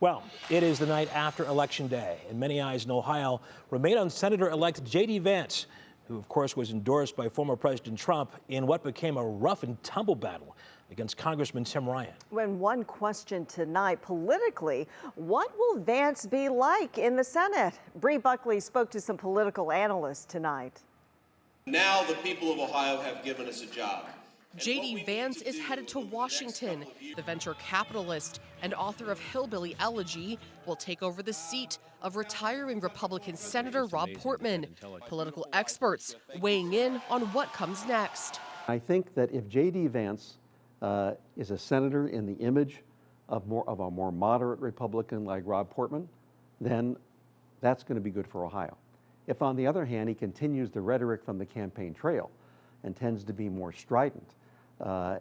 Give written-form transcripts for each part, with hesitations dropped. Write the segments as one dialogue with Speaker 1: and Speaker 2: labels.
Speaker 1: Well, it is the night after Election Day, and many eyes in Ohio remain on Senator-elect JD Vance, who, of course, was endorsed by former President Trump in what became a rough and tumble battle against Congressman Tim Ryan.
Speaker 2: When one question tonight, politically, what will Vance be like in the Senate? Bree Buckley spoke to some political analysts tonight.
Speaker 3: Now the people of Ohio have given us a job.
Speaker 4: JD Vance is headed to Washington. The venture capitalist and author of Hillbilly Elegy will take over the seat of retiring Republican Senator Rob Portman. Political experts weighing in on what comes next.
Speaker 5: I think that if JD Vance is a senator in the image of a more moderate Republican like Rob Portman, then that's going to be good for Ohio. If, on the other hand, he continues the rhetoric from the campaign trail and tends to be more strident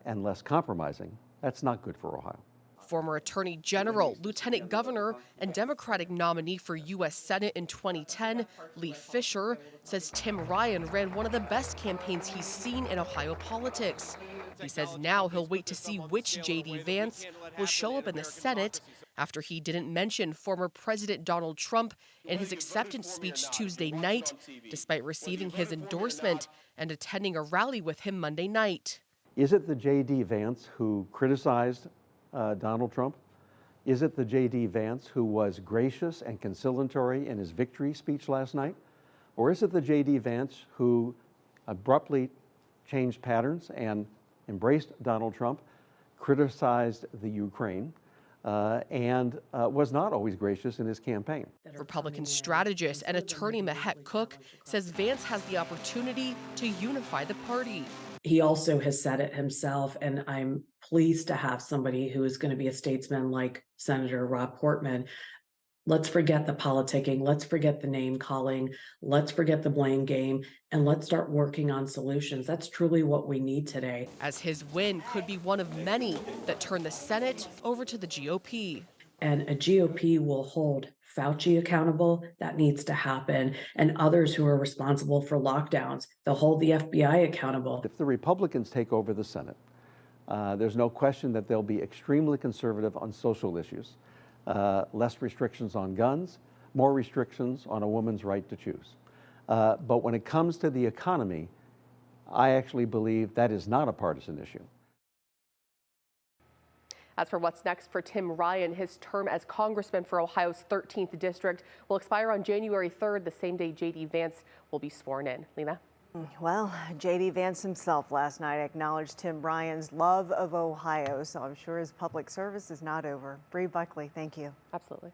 Speaker 5: and less compromising, that's not good for Ohio.
Speaker 4: Former Attorney General, Lieutenant Governor, and Democratic nominee for U.S. Senate in 2010, Lee Fisher, says Tim Ryan ran one of the best campaigns he's seen in Ohio politics. He says now he'll wait to see which JD Vance will show up in the Senate after he didn't mention former President Donald Trump in his acceptance speech Tuesday night, despite receiving his endorsement and attending a rally with him Monday night.
Speaker 5: Is it the JD Vance who criticized Donald Trump? Is it the JD Vance who was gracious and conciliatory in his victory speech last night? Or is it the JD Vance who abruptly changed patterns and embraced Donald Trump, criticized the Ukraine, and was not always gracious in his campaign?
Speaker 4: Republican strategist and attorney Mahet Cook says Vance has the opportunity to unify the party.
Speaker 6: He also has said it himself, and I'm pleased to have somebody who is going to be a statesman like Senator Rob Portman. Let's forget the politicking. Let's forget the name calling. Let's forget the blame game, and let's start working on solutions. That's truly what we need today.
Speaker 4: As his win could be one of many that turn the Senate over to the GOP.
Speaker 6: And a GOP will hold Fauci accountable. That needs to happen. And others who are responsible for lockdowns, they'll hold the FBI accountable.
Speaker 5: If the Republicans take over the Senate, there's no question that they'll be extremely conservative on social issues. Less restrictions on guns, more restrictions on a woman's right to choose. But when it comes to the economy, I actually believe that is not a partisan issue.
Speaker 7: As for what's next for Tim Ryan, his term as congressman for Ohio's 13th district will expire on January 3rd, the same day JD Vance will be sworn in. Lena?
Speaker 2: Well, JD Vance himself last night acknowledged Tim Ryan's love of Ohio, so I'm sure his public service is not over. Bree Buckley, thank you.
Speaker 7: Absolutely.